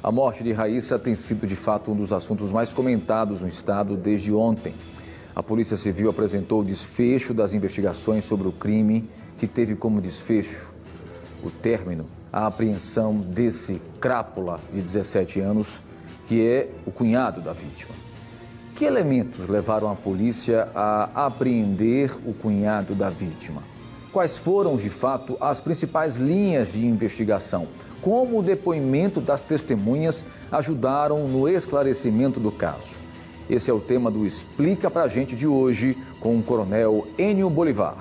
A morte de Raíssa tem sido, de fato, um dos assuntos mais comentados no estado desde ontem. A Polícia Civil apresentou o desfecho das investigações sobre o crime, que teve como desfecho o término, a apreensão desse crápula de 17 anos, que é o cunhado da vítima. Que elementos levaram a polícia a apreender o cunhado da vítima? Quais foram, de fato, as principais linhas de investigação? Como o depoimento das testemunhas ajudaram no esclarecimento do caso? Esse é o tema do Explica Pra Gente de hoje, com o Coronel Enio Bolivar.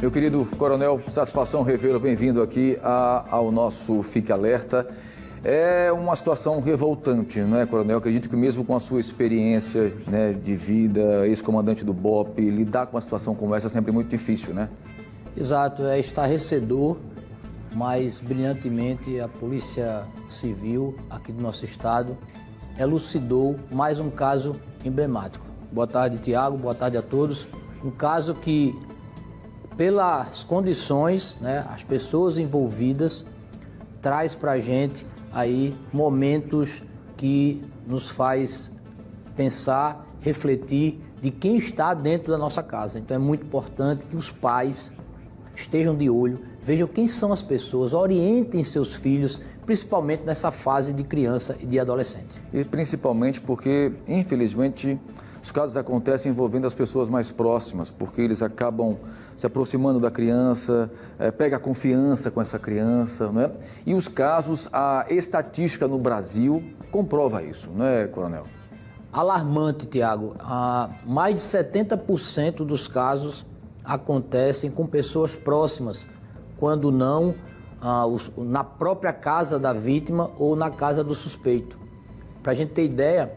Meu querido Coronel, satisfação revê-lo, bem-vindo aqui ao nosso Fique Alerta. É uma situação revoltante, não é, Coronel? Acredito que mesmo com a sua experiência, né, de vida, ex-comandante do BOPE, lidar com uma situação como essa é sempre muito difícil, né? Exato, é estarrecedor, mas brilhantemente a Polícia Civil aqui do nosso estado elucidou mais um caso emblemático. Boa tarde, Tiago, boa tarde a todos. Um caso que, pelas condições, né, as pessoas envolvidas, traz para a gente aí momentos que nos faz pensar, refletir de quem está dentro da nossa casa. Então é muito importante que os pais estejam de olho, vejam quem são as pessoas, orientem seus filhos, principalmente nessa fase de criança e de adolescente. E principalmente porque, infelizmente, os casos acontecem envolvendo as pessoas mais próximas, porque eles acabam se aproximando da criança, pega a confiança com essa criança, né? E os casos, a estatística no Brasil comprova isso, não é, Coronel? Alarmante, Tiago. Mais de 70% dos casos acontecem com pessoas próximas, quando não na própria casa da vítima ou na casa do suspeito. Para a gente ter ideia,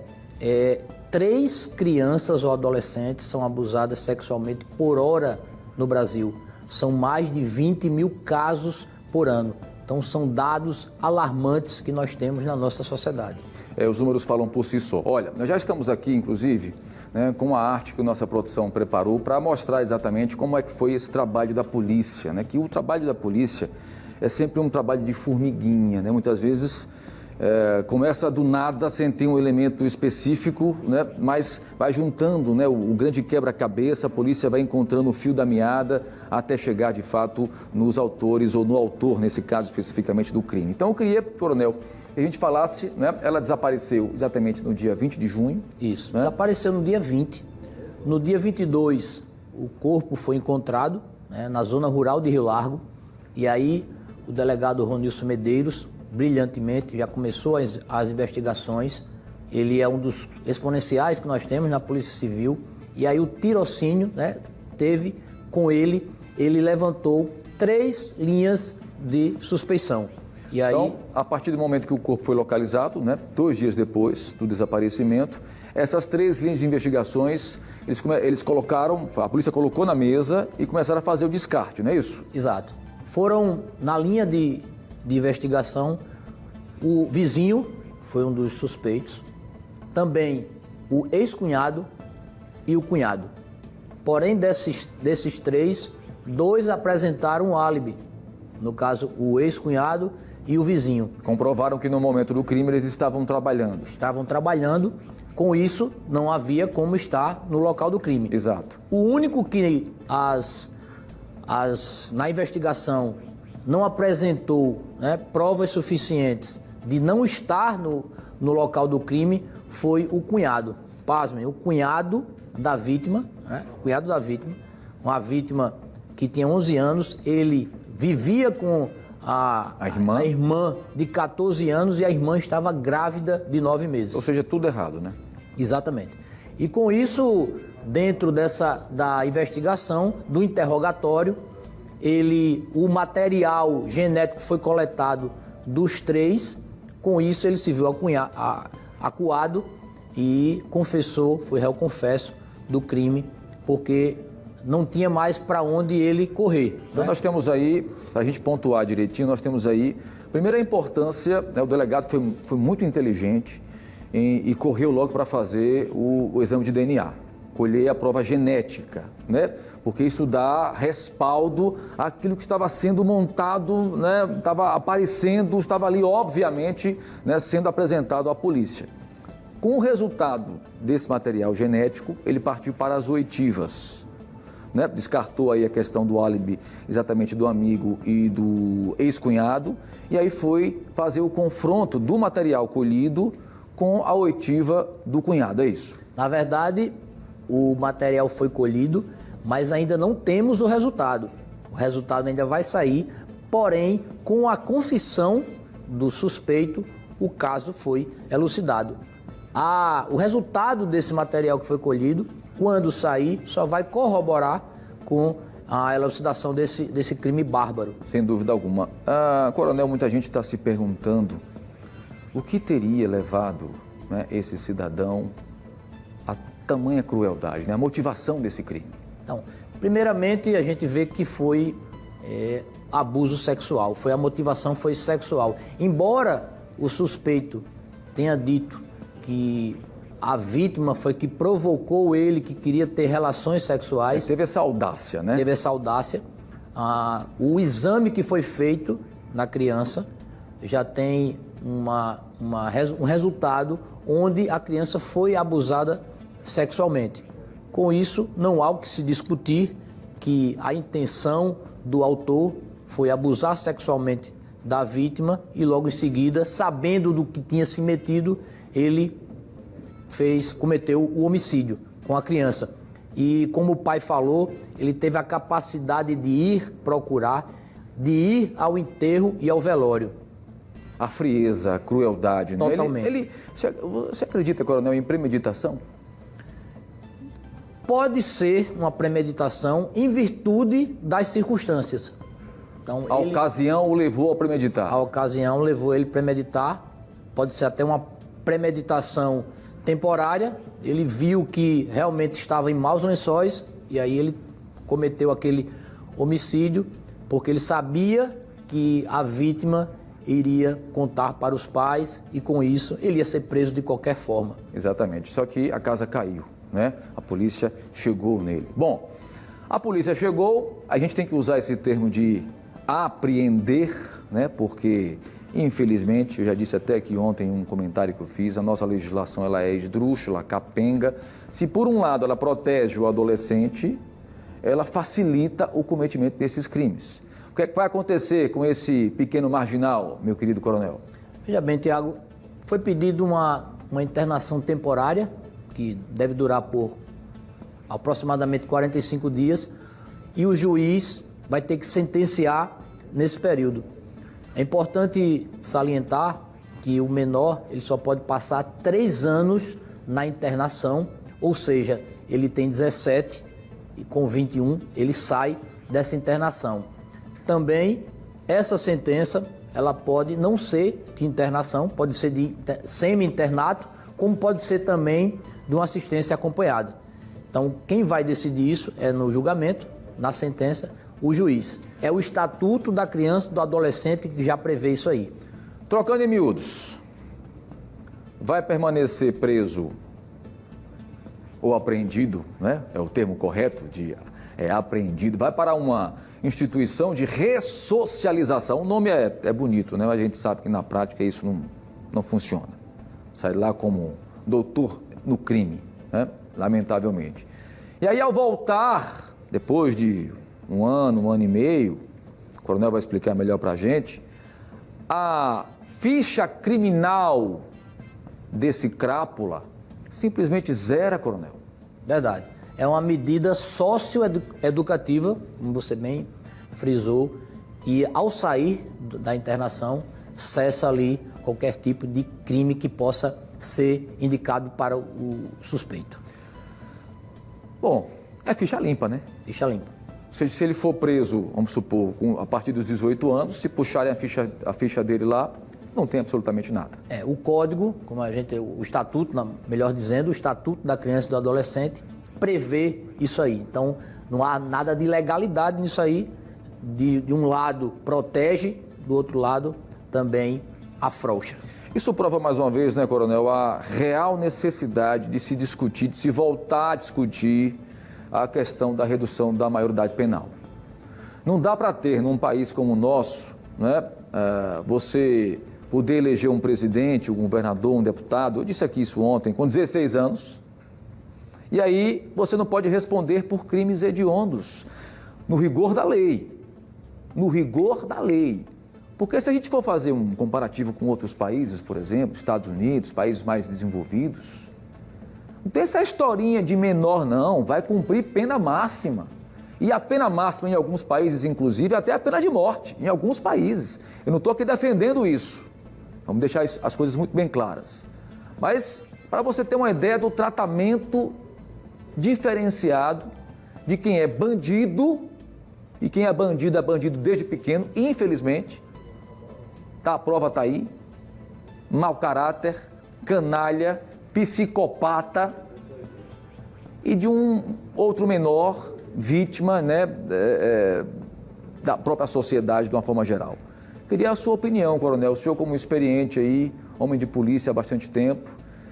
3 crianças ou adolescentes são abusadas sexualmente por hora no Brasil. São mais de 20 mil casos por ano. Então são dados alarmantes que nós temos na nossa sociedade. Os números falam por si só. Olha, nós já estamos aqui, inclusive, né, com a arte que a nossa produção preparou para mostrar exatamente como é que foi esse trabalho da polícia, né? Que o trabalho da polícia é sempre um trabalho de formiguinha, né? Muitas vezes começa do nada sem ter um elemento específico, né? Mas vai juntando, né, o grande quebra-cabeça, a polícia vai encontrando o fio da meada até chegar de fato nos autores ou no autor, nesse caso especificamente do crime. Então eu queria, Coronel, que a gente falasse, né? Ela desapareceu exatamente no dia 20 de junho. Isso, né? Desapareceu no dia 20. No dia 22, o corpo foi encontrado, né, na zona rural de Rio Largo. E aí o delegado Ronilson Medeiros, brilhantemente, já começou as investigações. Ele é um dos exponenciais que nós temos na Polícia Civil. E aí o tirocínio, né, teve com ele levantou 3 linhas de suspeição. E aí, então, a partir do momento que o corpo foi localizado, né, 2 dias depois do desaparecimento, essas 3 linhas de investigações, eles colocaram, a polícia colocou na mesa e começaram a fazer o descarte, não é isso? Exato. Foram na linha de investigação, o vizinho foi um dos suspeitos, também o ex-cunhado e o cunhado. Porém, desses 3, 2 apresentaram um álibi, no caso, o ex-cunhado e o vizinho. Comprovaram que no momento do crime eles estavam trabalhando. Estavam trabalhando, com isso não havia como estar no local do crime. Exato. O único que na investigação não apresentou, né, provas suficientes de não estar no local do crime foi o cunhado. Pasmem, o cunhado da vítima, né, uma vítima que tinha 11 anos, ele vivia com a irmã de 14 anos e a irmã estava grávida de 9 meses. Ou seja, tudo errado, né? Exatamente. E com isso, dentro da investigação, do interrogatório, o material genético foi coletado dos 3, com isso ele se viu acuado e confessou, foi réu confesso do crime, porque não tinha mais para onde ele correr. Então, né? Nós temos aí, para a gente pontuar direitinho, nós temos aí, primeiro a importância, né, o delegado foi muito inteligente, e correu logo para fazer o exame de DNA, colher a prova genética, né? Porque isso dá respaldo àquilo que estava sendo montado, né? Estava aparecendo, estava ali, obviamente, né? Sendo apresentado à polícia. Com o resultado desse material genético, ele partiu para as oitivas, né? Descartou aí a questão do álibi exatamente do amigo e do ex-cunhado, e aí foi fazer o confronto do material colhido com a oitiva do cunhado, é isso? Na verdade, o material foi colhido, mas ainda não temos o resultado. O resultado ainda vai sair, porém, com a confissão do suspeito, o caso foi elucidado. O resultado desse material que foi colhido, quando sair, só vai corroborar com a elucidação desse crime bárbaro. Sem dúvida alguma. Coronel, muita gente está se perguntando o que teria levado, né, esse cidadão a tamanha crueldade, né, a motivação desse crime. Então, primeiramente, a gente vê que foi abuso sexual, a motivação foi sexual. Embora o suspeito tenha dito que a vítima foi que provocou ele, que queria ter relações sexuais. Teve essa audácia, né? Teve essa audácia. O exame que foi feito na criança já tem um resultado onde a criança foi abusada sexualmente. Com isso, não há o que se discutir que a intenção do autor foi abusar sexualmente da vítima e logo em seguida, sabendo do que tinha se metido, ele cometeu o homicídio com a criança. E como o pai falou, ele teve a capacidade de ir procurar, de ir ao enterro e ao velório. A frieza, a crueldade, né? Totalmente. Você acredita, coronel, em premeditação? Pode ser uma premeditação em virtude das circunstâncias. Então, a ocasião o levou a premeditar? A ocasião levou ele a premeditar. Pode ser até uma premeditação temporária. Ele viu que realmente estava em maus lençóis e aí ele cometeu aquele homicídio porque ele sabia que a vítima iria contar para os pais e com isso ele ia ser preso de qualquer forma. Exatamente, só que a casa caiu, né? A polícia chegou nele. Bom, a polícia chegou, a gente tem que usar esse termo de apreender, né? Porque, infelizmente, eu já disse até aqui ontem um comentário que eu fiz, a nossa legislação ela é esdrúxula, capenga. Se por um lado ela protege o adolescente, ela facilita o cometimento desses crimes. O que é que vai acontecer com esse pequeno marginal, meu querido coronel? Veja bem, Tiago, foi pedido uma internação temporária, que deve durar por aproximadamente 45 dias, e o juiz vai ter que sentenciar nesse período. É importante salientar que o menor ele só pode passar 3 anos na internação, ou seja, ele tem 17 e com 21 ele sai dessa internação. Também essa sentença ela pode não ser de internação, pode ser de semi-internato, como pode ser também de uma assistência acompanhada. Então, quem vai decidir isso é no julgamento, na sentença, o juiz. É o Estatuto da Criança e do Adolescente que já prevê isso aí. Trocando em miúdos, vai permanecer preso ou apreendido, né? É o termo correto de apreendido, vai para uma instituição de ressocialização. O nome é bonito, né? Mas a gente sabe que na prática isso não funciona. Sai lá como doutor no crime, né? Lamentavelmente. E aí, ao voltar, depois de um ano e meio, o coronel vai explicar melhor para a gente, a ficha criminal desse crápula simplesmente zera, coronel. Verdade. É uma medida socioeducativa, como você bem frisou, e ao sair da internação, cessa ali qualquer tipo de crime que possa ser indicado para o suspeito. Bom, é ficha limpa, né? Ficha limpa. Se ele for preso, vamos supor, a partir dos 18 anos, se puxarem a ficha dele lá, não tem absolutamente nada. O código, como o estatuto, melhor dizendo, o Estatuto da Criança e do Adolescente prevê isso aí. Então, não há nada de ilegalidade nisso aí. De um lado protege, do outro lado também afrouxa. Isso prova mais uma vez, né, Coronel, a real necessidade de se discutir, de se voltar a discutir a questão da redução da maioridade penal. Não dá para ter, num país como o nosso, né, você poder eleger um presidente, um governador, um deputado, eu disse aqui isso ontem, com 16 anos, e aí você não pode responder por crimes hediondos, no rigor da lei. No rigor da lei. Porque se a gente for fazer um comparativo com outros países, por exemplo, Estados Unidos, países mais desenvolvidos, não tem essa historinha de menor não, vai cumprir pena máxima. E a pena máxima em alguns países, inclusive, até a pena de morte, em alguns países. Eu não estou aqui defendendo isso. Vamos deixar as coisas muito bem claras. Mas, para você ter uma ideia do tratamento diferenciado de quem é bandido, e quem é bandido desde pequeno, infelizmente, tá, a prova está aí, mau caráter, canalha, psicopata, e de um outro menor, vítima, né, da própria sociedade de uma forma geral. Queria a sua opinião, Coronel. O senhor, como experiente aí, homem de polícia há bastante tempo,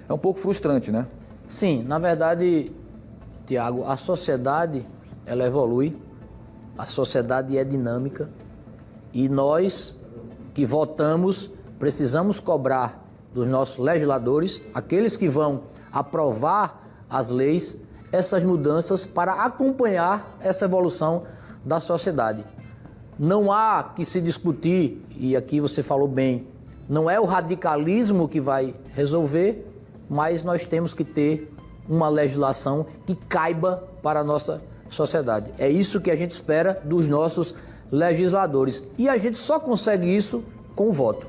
é um pouco frustrante, né? Sim, na verdade, Tiago, a sociedade, ela evolui, a sociedade é dinâmica e nós que votamos precisamos cobrar dos nossos legisladores, aqueles que vão aprovar as leis, essas mudanças para acompanhar essa evolução da sociedade. Não há que se discutir, e aqui você falou bem, não é o radicalismo que vai resolver, mas nós temos que ter uma legislação que caiba para a nossa sociedade. É isso que a gente espera dos nossos legisladores. E a gente só consegue isso com o voto.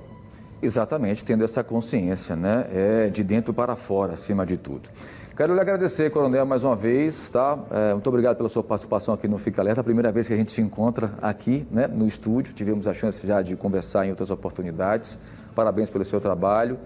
Exatamente, tendo essa consciência, né? É de dentro para fora, acima de tudo. Quero lhe agradecer, Coronel, mais uma vez, tá? Muito obrigado pela sua participação aqui no Fica Alerta. A primeira vez que a gente se encontra aqui, né, no estúdio. Tivemos a chance já de conversar em outras oportunidades. Parabéns pelo seu trabalho.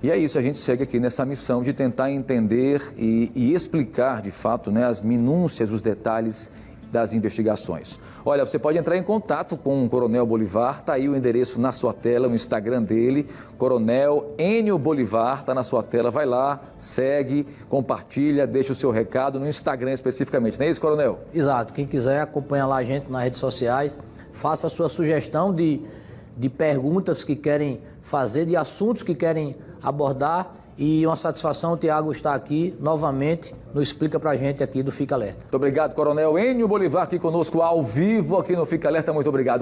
E é isso, a gente segue aqui nessa missão de tentar entender e explicar, de fato, né, as minúcias, os detalhes das investigações. Olha, você pode entrar em contato com o Coronel Bolivar, está aí o endereço na sua tela, o Instagram dele, Coronel Enio Bolivar, está na sua tela, vai lá, segue, compartilha, deixa o seu recado no Instagram especificamente, não é isso, Coronel? Exato, quem quiser acompanha lá a gente nas redes sociais, faça a sua sugestão de perguntas que querem fazer, de assuntos que querem abordar. E uma satisfação, Tiago, estar aqui novamente no Explica Pra Gente aqui do Fica Alerta. Muito obrigado, Coronel Enio Bolivar, aqui conosco ao vivo aqui no Fica Alerta. Muito obrigado.